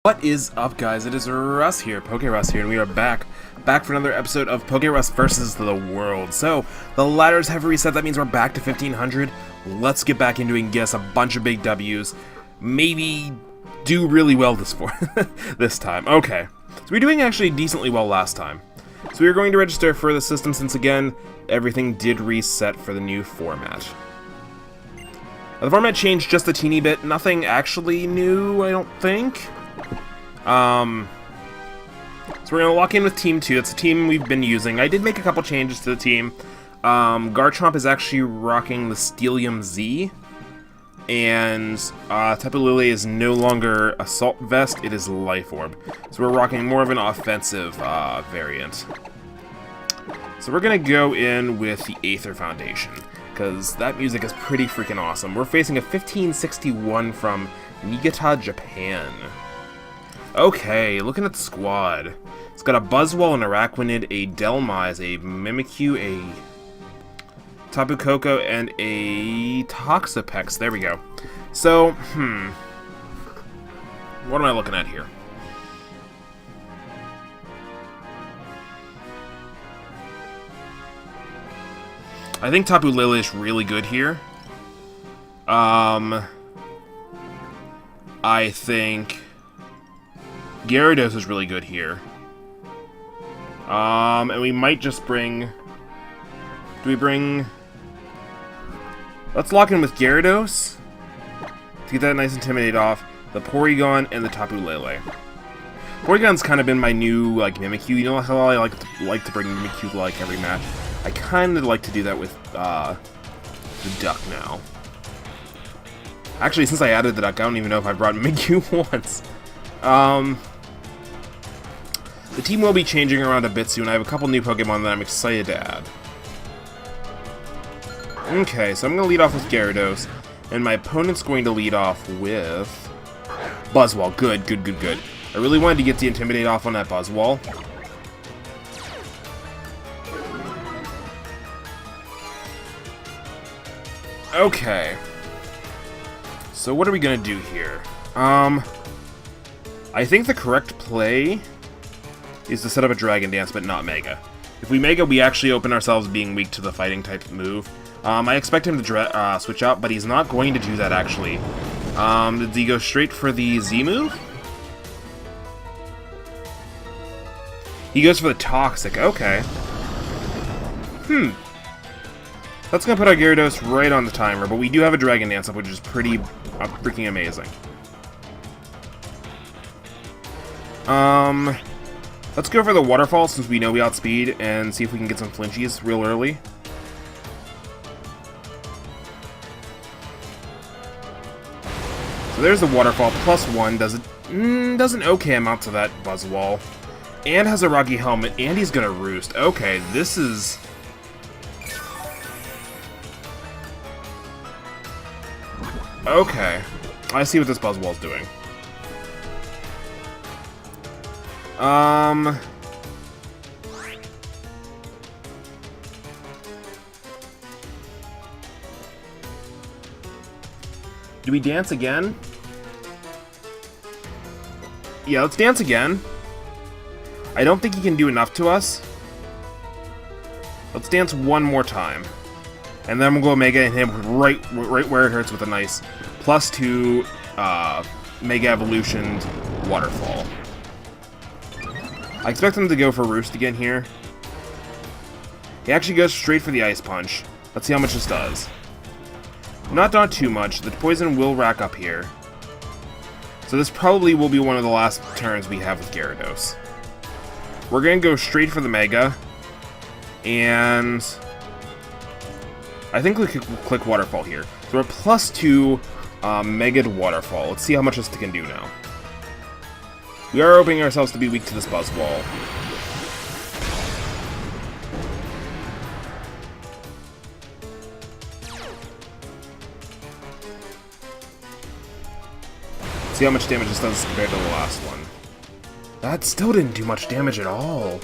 What is up, guys? It is Russ here, PokeRuss here, and we are back for another episode of POKERUSS vs the World. So, the ladders have reset, that means we're back to 1500. Let's get back into it and get us a bunch of big W's. Maybe do really well this time. Okay, so we're doing actually decently well last time. So we are going to register for the system since, again, everything did reset for the new format. Now, the format changed just a teeny bit, nothing actually new, I don't think. So we're going to lock in with Team 2. That's the team we've been using. I did make a couple changes to the team. Garchomp is actually rocking the Steelium Z. And Tapu Lele is no longer Assault Vest, it is Life Orb. So we're rocking more of an offensive variant. So we're going to go in with the Aether Foundation, because that music is pretty freaking awesome. We're facing a 1561 from Niigata, Japan. Okay, looking at the squad. It's got a Buzzwole, an Araquanid, a Delmise, a Mimikyu, a Tapu Koko, and a Toxapex. There we go. So, what am I looking at here? I think Tapu Lele is really good here. I think Gyarados is really good here. And we might just bring... Do we bring... Let's lock in with Gyarados to get that nice Intimidate off, the Porygon, and the Tapu Lele. Porygon's kind of been my new, Mimikyu. You know how I like to bring Mimikyu to, every match? I kind of like to do that with, the Duck now. Actually, since I added the Duck, I don't even know if I brought Mimikyu once. The team will be changing around a bit soon. I have a couple new Pokemon that I'm excited to add. Okay, so I'm going to lead off with Gyarados, and my opponent's going to lead off with Buzzwole. Good. I really wanted to get the Intimidate off on that Buzzwole. Okay. So what are we going to do here? I think the correct play is to set up a Dragon Dance, but not Mega. If we Mega, we actually open ourselves being weak to the fighting type move. I expect him to switch out, but he's not going to do that, actually. Did he go straight for the Z move? He goes for the Toxic, okay. That's going to put our Gyarados right on the timer, but we do have a Dragon Dance up, which is pretty freaking amazing. Let's go for the Waterfall since we know we outspeed and see if we can get some flinchies real early. So there's the Waterfall, +1, does an okay amount to that Buzzwole. And has a Rocky Helmet, and he's gonna Roost. Okay, this is... Okay, I see what this Buzzwole's doing. Do we dance again? Yeah, let's dance again. I don't think he can do enough to us. Let's dance one more time. And then we'll go Mega and hit him right where it hurts with a nice +2 Mega Evolutioned Waterfall. I expect him to go for Roost again here. He actually goes straight for the Ice Punch. Let's see how much this does. Not done too much. The poison will rack up here. So this probably will be one of the last turns we have with Gyarados. We're going to go straight for the Mega. And I think we could click Waterfall here. So we're +2 Mega Waterfall. Let's see how much this can do now. We are opening ourselves to be weak to this Buzzwole. See how much damage this does compared to the last one. That still didn't do much damage at all.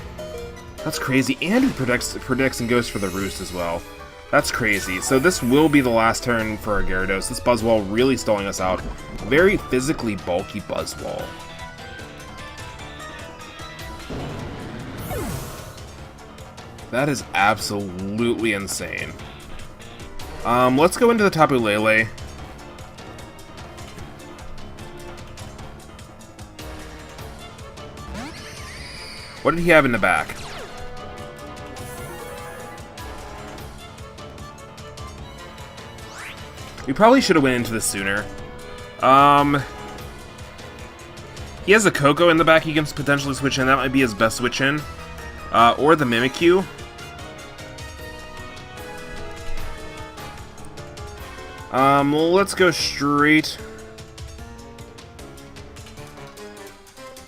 That's crazy. And he predicts and goes for the Roost as well. That's crazy. So this will be the last turn for our Gyarados. This Buzzwole really stalling us out. Very physically bulky Buzzwole. That is absolutely insane. Let's go into the Tapu Lele. What did he have in the back? We probably should have went into this sooner. He has a Coco in the back he can potentially switch in. That might be his best switch in. Or the Mimikyu. Well, let's go straight.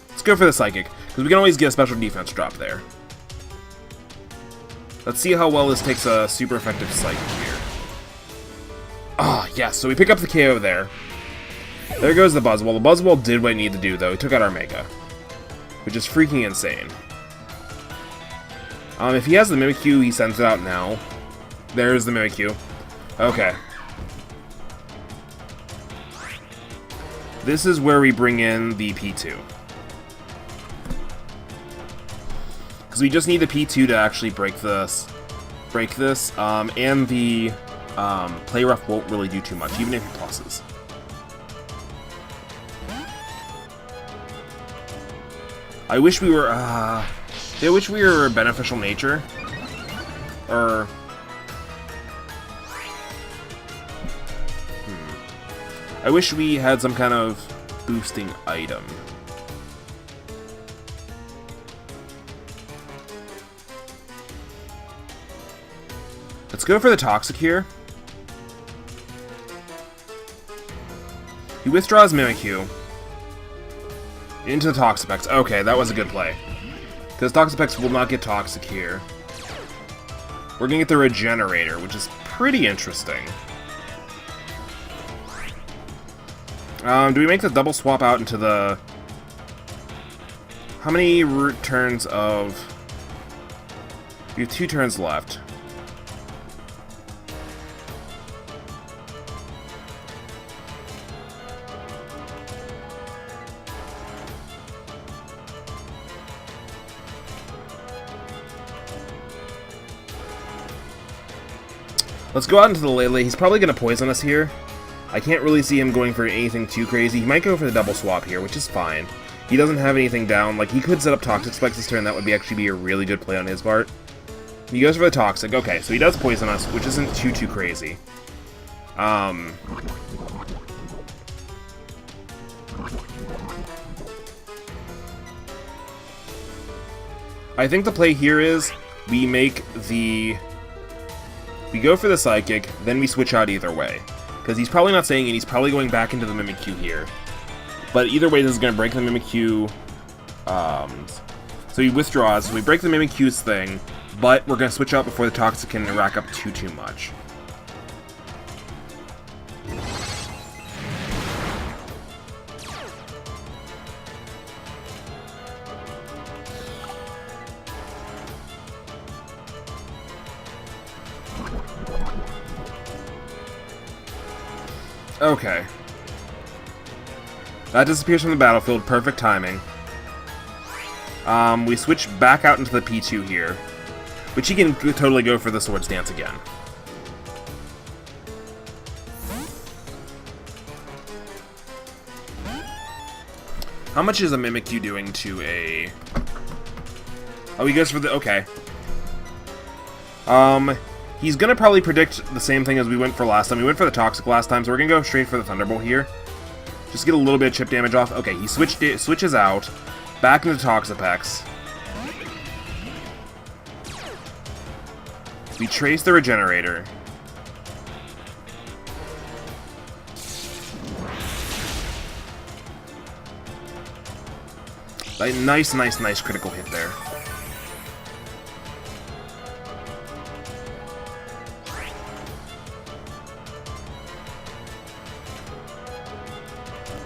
Let's go for the Psychic, because we can always get a special defense drop there. Let's see how well this takes a super effective Psychic here. Ah, yes, so we pick up the KO there. There goes the Buzzwole. The Buzzwole did what it needed to do, though. He took out our Mega, which is freaking insane. If he has the Mimikyu, he sends it out now. There's the Mimikyu. Okay. This is where we bring in the P2. Because we just need the P2 to actually break this. And the Play Rough won't really do too much, even if he pluses. I wish we were, Beneficial Nature. Or... I wish we had some kind of boosting item. Let's go for the Toxic here. He withdraws Mimikyu into the Toxapex. Okay, that was a good play. Because Toxapex will not get Toxic here. We're gonna get the Regenerator, which is pretty interesting. Do we make the double swap out into the... How many turns of... We have 2 turns left. Let's go out into the Lele. He's probably going to poison us here. I can't really see him going for anything too crazy. He might go for the double swap here, which is fine. He doesn't have anything down. Like, he could set up Toxic Spikes this turn. That would actually be a really good play on his part. He goes for the Toxic. Okay, so he does poison us, which isn't too crazy. I think the play here is we go for the Psychic, then we switch out either way. Because he's probably not saying it, he's probably going back into the Mimikyu here. But either way, this is going to break the Mimikyu. So he withdraws, so we break the Mimikyu's thing, but we're going to switch out before the Toxic can rack up too much. Okay. That disappears from the battlefield. Perfect timing. We switch back out into the P2 here, which he can totally go for the Swords Dance again. How much is a Mimikyu doing to a... Oh, he goes for the... Okay. He's gonna probably predict the same thing as we went for last time. We went for the Toxic last time, so we're gonna go straight for the Thunderbolt here. Just get a little bit of chip damage off. Okay, he switches out. Back into Toxapex. We trace the Regenerator. Nice critical hit there.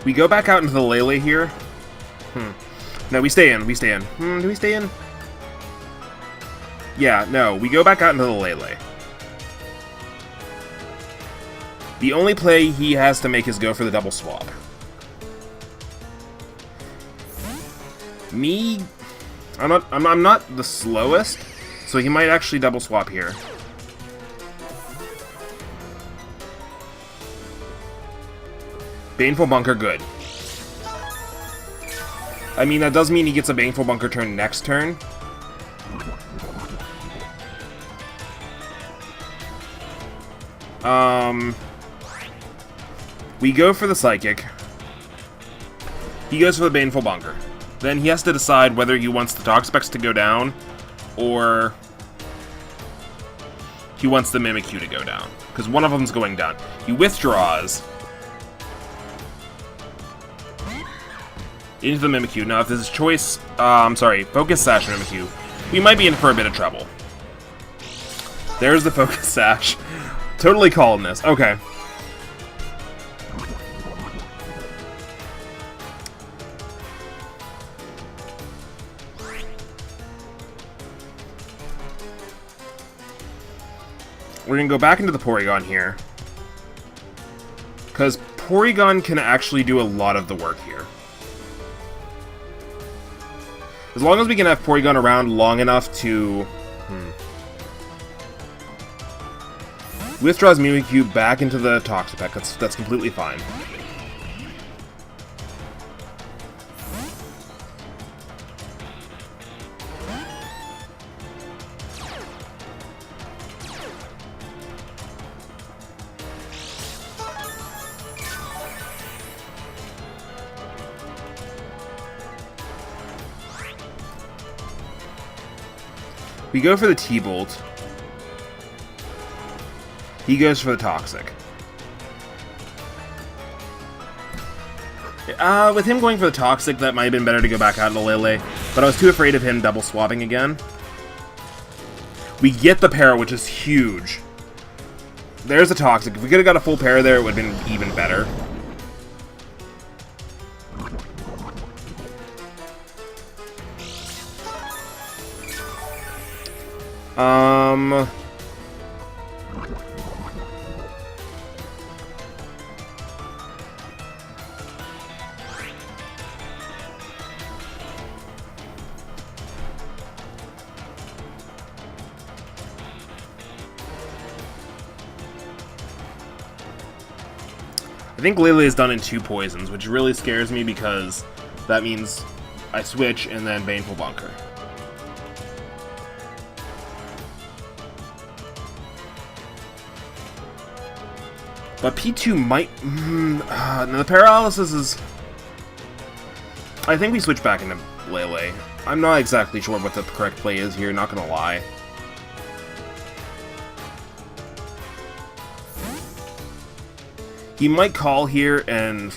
We go back out into the Lele here. No, we stay in. Do we stay in? Yeah, no. We go back out into the Lele. The only play he has to make is go for the double swap. I'm not the slowest, So he might actually double swap here. Baneful Bunker, good. I mean, that does mean he gets a Baneful Bunker turn next turn. We go for the Psychic. He goes for the Baneful Bunker. Then he has to decide whether he wants the Toxapex to go down, or he wants the Mimikyu to go down. Because one of them's going down. He withdraws into the Mimikyu. Now, if this is choice, Focus Sash Mimikyu, we might be in for a bit of trouble. There's the Focus Sash. Totally calling this. Okay. We're going to go back into the Porygon here. Because Porygon can actually do a lot of the work here. As long as we can have Porygon around long enough to... Withdraws Mimikyu back into the Toxapex. That's completely fine. We go for the T-Bolt. He goes for the Toxic. With him going for the Toxic, that might have been better to go back out into Lele, but I was too afraid of him double swapping again. We get the Para, which is huge. There's the Toxic. If we could have got a full Para there, it would have been even better. I think Lele is done in 2 poisons, which really scares me because that means I switch and then Baneful Bunker. But P2 might... no, the Paralysis is... I think we switch back into Lele. I'm not exactly sure what the correct play is here, not gonna lie. He might call here and...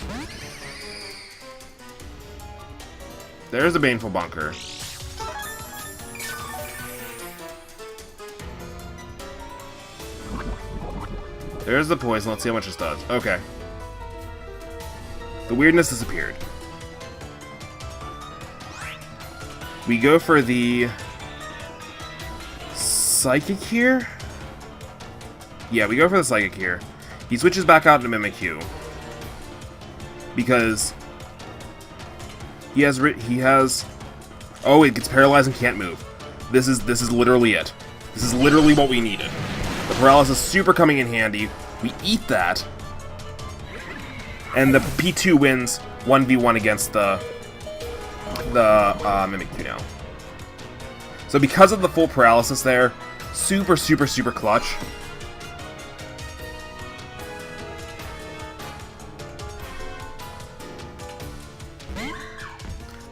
There's the Baneful Bunker. There's the poison. Let's see how much this does. Okay. The weirdness disappeared. We go for the Psychic here? Yeah, we go for the Psychic here. He switches back out into Mimikyu. Because he has oh, it gets paralyzed and can't move. This is literally it. This is literally what we needed. The Paralysis super coming in handy. We eat that. And the P2 wins 1v1 against the Mimikyu now. So because of the full Paralysis there, super, super, super clutch.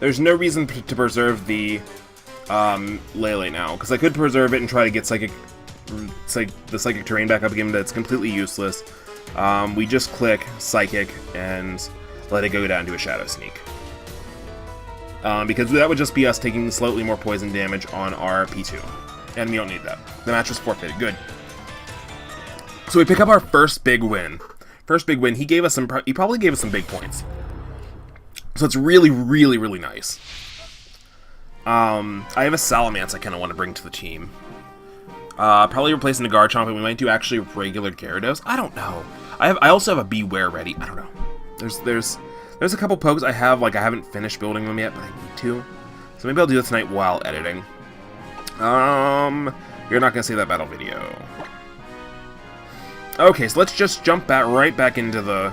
There's no reason to preserve the Lele now, because I could preserve it and try to get the Psychic Terrain back up again, but it's completely useless. We just click Psychic and let it go down to a Shadow Sneak. Because that would just be us taking slightly more poison damage on our P2. And we don't need that. The match was forfeited. Good. So we pick up our first big win. First big win. He probably gave us some big points. So it's really, really, really nice. I have a Salamence I kind of want to bring to the team. Probably replacing the Garchomp, and we might do actually regular Gyarados. I don't know. I also have a Beware ready. I don't know. There's a couple pokes I have, like I haven't finished building them yet, but I need to. So maybe I'll do that tonight while editing. You're not gonna see that battle video. Okay, so let's just jump right back into the...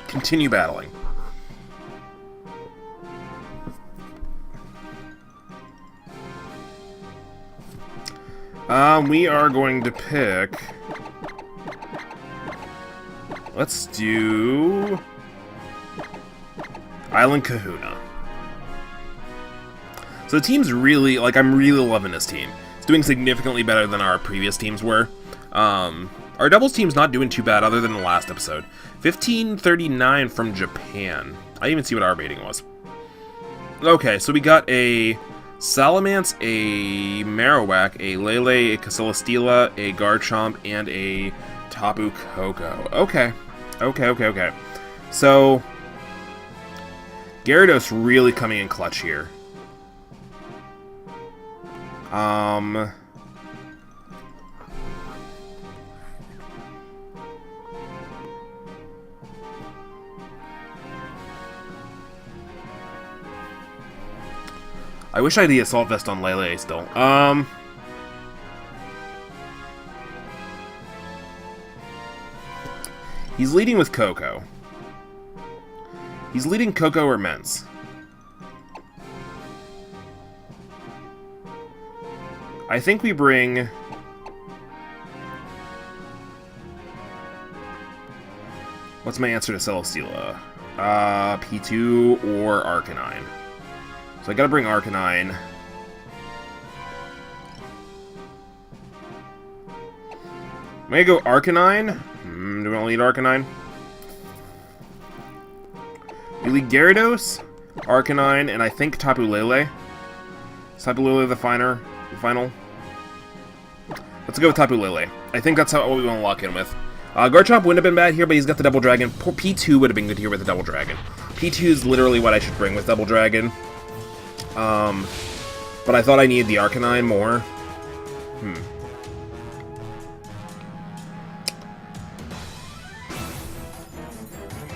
Continue battling. We are going to pick... Let's do... Island Kahuna. So the team's really, like, I'm really loving this team. It's doing significantly better than our previous teams were. Our doubles team's not doing too bad other than the last episode. 1539 from Japan. I didn't even see what our rating was. Okay, so we got a Salamence, a Marowak, a Lele, a Casilastila, a Garchomp, and a Tapu Koko. Okay. Okay. So, Gyarados really coming in clutch here. I wish I had the Assault Vest on Lele still. He's leading with Coco. He's leading Coco or Mence. I think we bring... What's my answer to Celesteela? P2 or Arcanine. So I gotta bring Arcanine. I'm gonna go Arcanine. Do we want to lead Arcanine? We lead Gyarados, Arcanine, and I think Tapu Lele. Is Tapu Lele the final? Let's go with Tapu Lele. I think that's what we want to lock in with. Garchomp wouldn't have been bad here, but he's got the Double Dragon. Poor P2 would have been good here with the Double Dragon. P2 is literally what I should bring with Double Dragon. But I thought I needed the Arcanine more.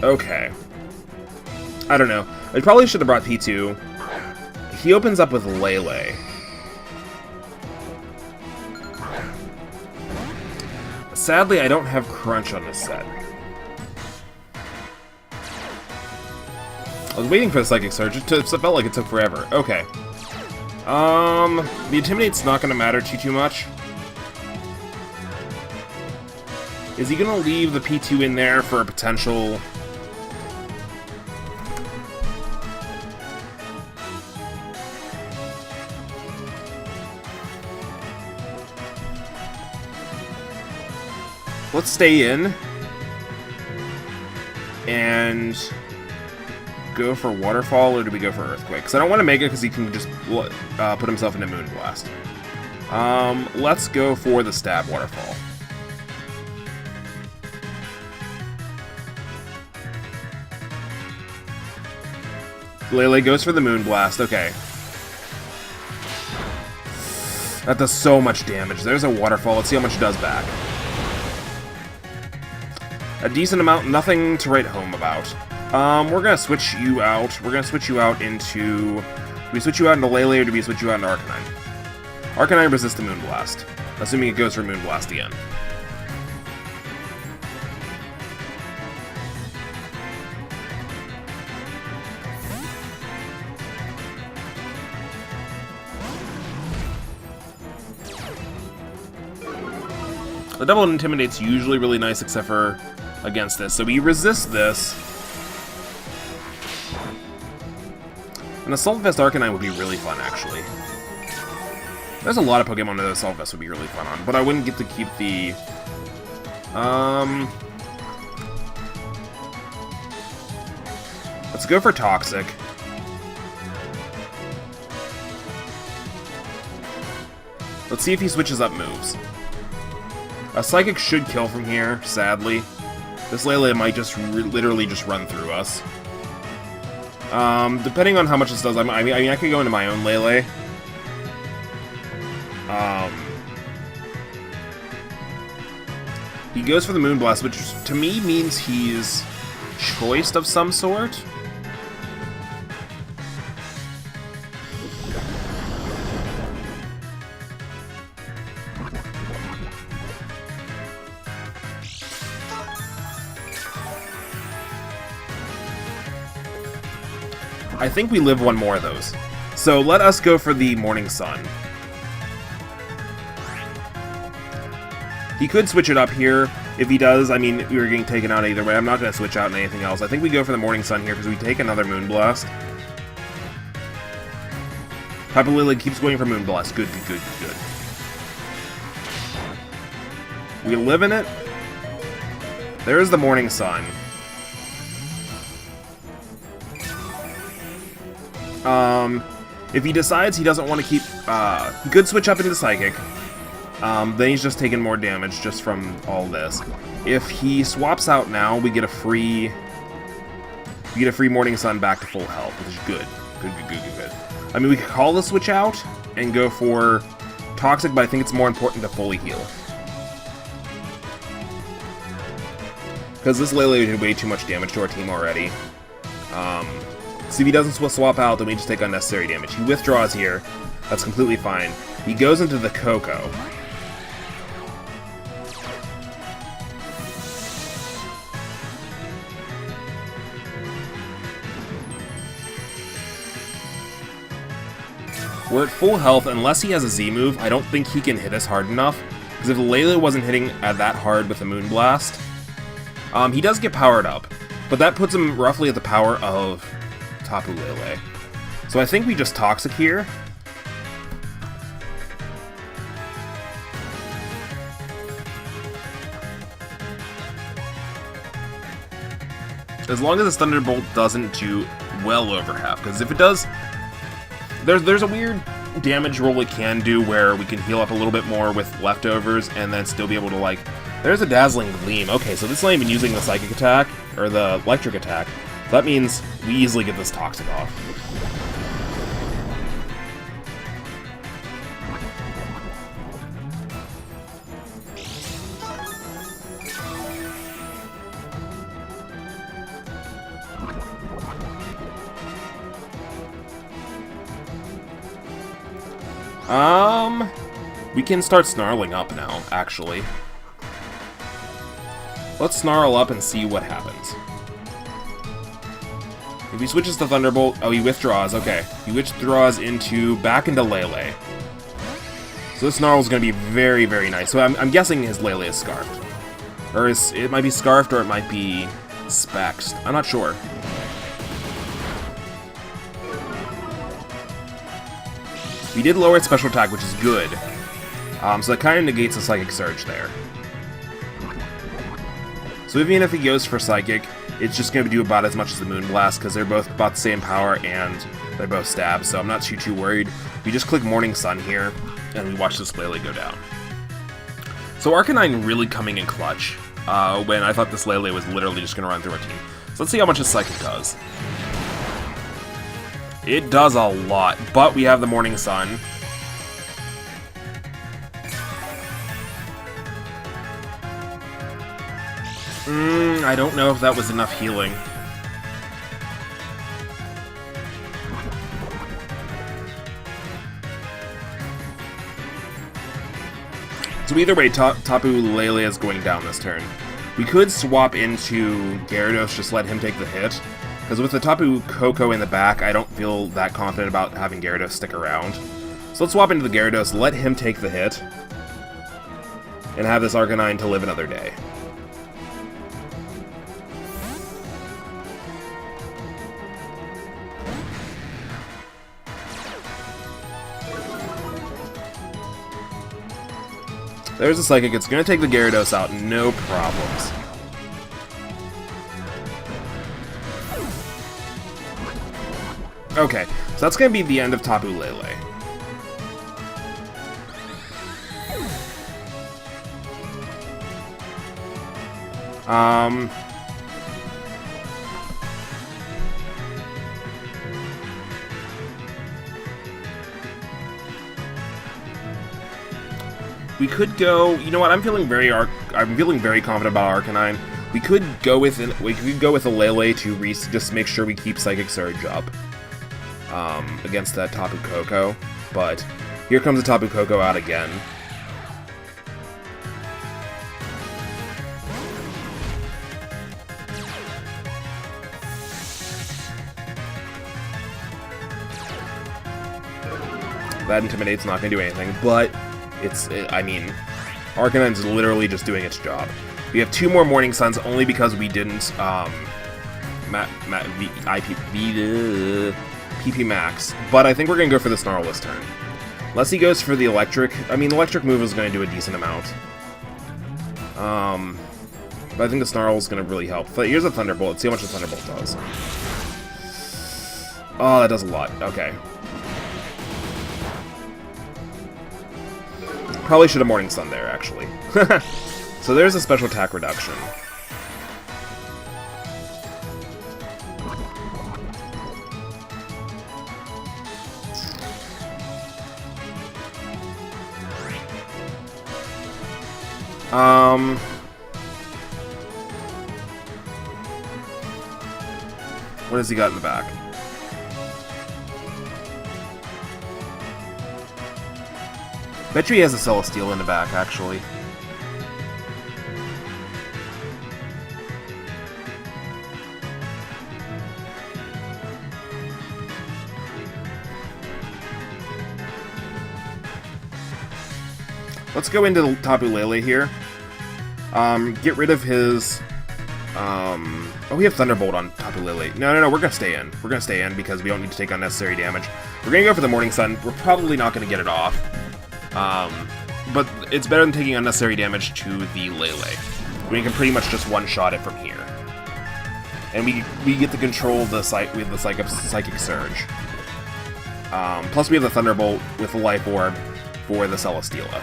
Okay. I don't know. I probably should have brought P2. He opens up with Lele. Sadly, I don't have Crunch on this set. I was waiting for the Psychic Surge. It felt like it took forever. Okay. The Intimidate's not going to matter too much. Is he going to leave the P2 in there for a potential... Let's stay in and go for Waterfall, or do we go for Earthquake? Because I don't want to Mega because he can just put himself into Moonblast. Let's go for the Stab Waterfall. Lele goes for the Moonblast. Okay. That does so much damage. There's a Waterfall. Let's see how much it does back. A decent amount, nothing to write home about. We're gonna switch you out. We're gonna switch you out into... Do we switch you out into Lele, or do we switch you out into Arcanine? Arcanine resists the Moonblast, assuming it goes for Moonblast again. The Double Intimidate's usually really nice, except for against this. So we resist this. An Assault Vest Arcanine would be really fun, actually. There's a lot of Pokemon that Assault Vest would be really fun on, but I wouldn't get to keep the... Let's go for Toxic. Let's see if he switches up moves. A Psychic should kill from here, sadly. This Lele might just literally just run through us. Depending on how much this does, I mean, I could go into my own Lele. He goes for the Moonblast, which to me means he's choiced of some sort. I think we live one more of those. So let us go for the Morning Sun. He could switch it up here. If he does, I mean, we were getting taken out either way. I'm not going to switch out in anything else. I think we go for the Morning Sun here because we take another Moonblast. Tapu Lele keeps going for Moonblast. Good, good, good, good. We live in it. There's the Morning Sun. If he decides he doesn't want to keep, he could switch up into Psychic. Then he's just taking more damage just from all this. If he swaps out now, we get a free Morning Sun back to full health, which is good. Good, good, good, good, good. I mean, we could call the switch out and go for Toxic, but I think it's more important to fully heal. Because this Lele did way too much damage to our team already. So if he doesn't swap out, then we just take unnecessary damage. He withdraws here. That's completely fine. He goes into the Coco. We're at full health. Unless he has a Z move, I don't think he can hit us hard enough. Because if Lele wasn't hitting that hard with the Moonblast, he does get powered up. But that puts him roughly at the power of Tapu Lele. So I think we just Toxic here. As long as this Thunderbolt doesn't do well over half. Because if it does, there's a weird damage roll it can do where we can heal up a little bit more with leftovers and then still be able to, like... There's a Dazzling Gleam. Okay, so this is not even using the Psychic attack, or the Electric attack. That means we easily get this Toxic off. We can start snarling up now, actually. Let's snarl up and see what happens. If he switches to Thunderbolt... Oh, he withdraws. Okay. He withdraws back into Lele. So this snarl is going to be very, very nice. So I'm guessing his Lele is Scarfed. Or it might be Scarfed or it might be Spexed. I'm not sure. We did lower its special attack, which is good. So that kind of negates the Psychic Surge there. So even if he goes for Psychic, it's just going to do about as much as the Moonblast, because they're both about the same power and they're both stabs, so I'm not too worried. We just click Morning Sun here, and we watch this Lele go down. So Arcanine really coming in clutch, when I thought this Lele was literally just going to run through our team. So let's see how much his Psychic does. It does a lot, but we have the Morning Sun. I don't know if that was enough healing. So either way, Tapu Lele is going down this turn. We could swap into Gyarados, just let him take the hit. Because with the Tapu Koko in the back, I don't feel that confident about having Gyarados stick around. So let's swap into the Gyarados, let him take the hit, and have this Arcanine to live another day. There's a Psychic. It's going to take the Gyarados out, no problems. Okay, so that's going to be the end of Tapu Lele. We could go. You know what? I'm feeling very confident about Arcanine. We could go with a Lele to just make sure we keep Psychic Surge up against that Tapu Koko. But here comes the Tapu Koko out again. That Intimidate's not going to do anything, but I mean, Arcanine's literally just doing its job. We have 2 more Morning Suns only because we didn't, PP Max, but I think we're going to go for the Snarl this turn. Unless he goes for the Electric. I mean, the Electric move is going to do a decent amount. But I think the Snarl is going to really help. But here's a Thunderbolt. Let's see how much the Thunderbolt does. Oh, that does a lot. Okay. Probably should have Morning Sun there, actually. So there's a special attack reduction. What has he got in the back? Bet you he has a Celesteela in the back, actually. Let's go into Tapu Lele here. Get rid of his... Oh, we have Thunderbolt on Tapu Lele. No, we're gonna stay in. We're gonna stay in because we don't need to take unnecessary damage. We're gonna go for the Morning Sun. We're probably not gonna get it off. But it's better than taking unnecessary damage to the Lele. We can pretty much just one-shot it from here. And we get to control the Psychic Surge. Plus we have the Thunderbolt with the Life Orb for the Celesteela.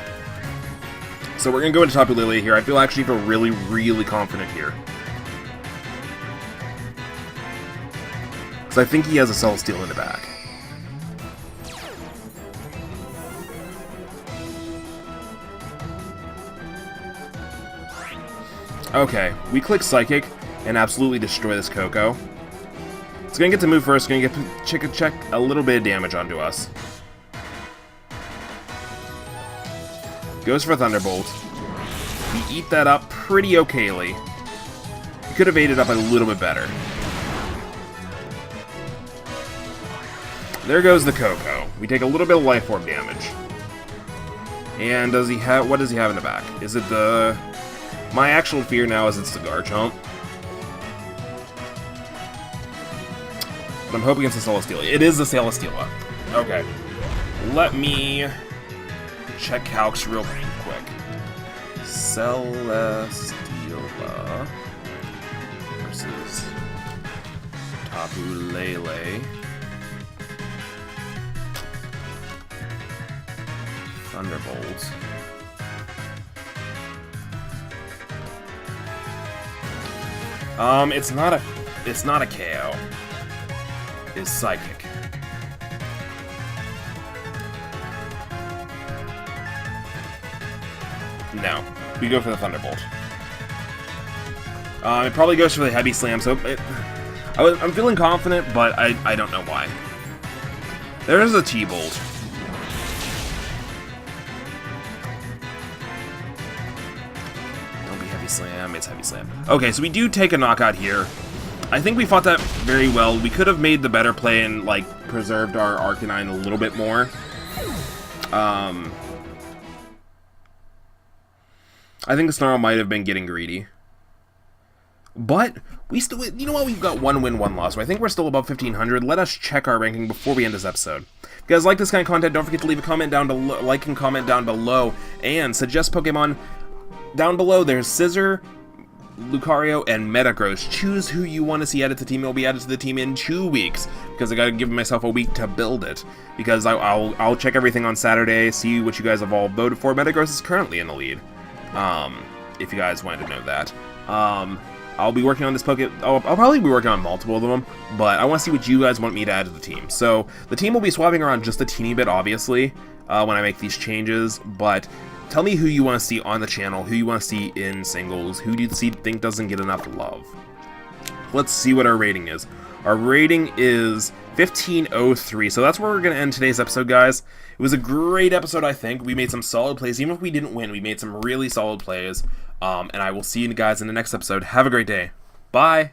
So we're gonna go into Tapu Lele here. I actually feel really, really confident here. Because I think he has a Celesteela in the back. Okay, we click Psychic and absolutely destroy this Coco. It's gonna get to move first, gonna get to check a little bit of damage onto us. Goes for Thunderbolt. We eat that up pretty okayly. We could have ate it up a little bit better. There goes the Coco. We take a little bit of Life Orb damage. And does he have... what does he have in the back? Is it the... My actual fear now is it's the Garchomp. But I'm hoping it's the Celesteela. It is the Celesteela. Okay. Let me check calcs real quick. Celesteela versus Tapu Lele. Thunderbolt. It's not a KO. It's Psychic. No. We go for the Thunderbolt. It probably goes for the Heavy Slam, so I'm feeling confident, but I don't know why. There's a T-Bolt. Don't be Heavy Slam, it's Heavy Slam. Okay, so we do take a knockout here. I think we fought that very well. We could have made the better play and, like, preserved our Arcanine a little bit more. I think the Snarl might have been getting greedy. But, we still, you know what, we've got 1 win, 1 loss. So I think we're still above 1,500. Let us check our ranking before we end this episode. If you guys like this kind of content, don't forget to leave a comment down below, like and comment down below, and suggest Pokemon down below. There's Scizor, Lucario, and Metagross. Choose who you want to see added to the team. It'll be added to the team in 2 weeks, because I gotta give myself a week to build it. Because I'll check everything on Saturday, see what you guys have all voted for. Metagross is currently in the lead. If you guys wanted to know that. I'll be working on this I'll probably be working on multiple of them, but I want to see what you guys want me to add to the team. So, the team will be swapping around just a teeny bit, obviously, when I make these changes, but tell me who you want to see on the channel, who you want to see in singles, who do you think doesn't get enough love. Let's see what our rating is. Our rating is 1503, so that's where we're going to end today's episode, guys. It was a great episode, I think. We made some solid plays. Even if we didn't win, we made some really solid plays. And I will see you guys in the next episode. Have a great day. Bye!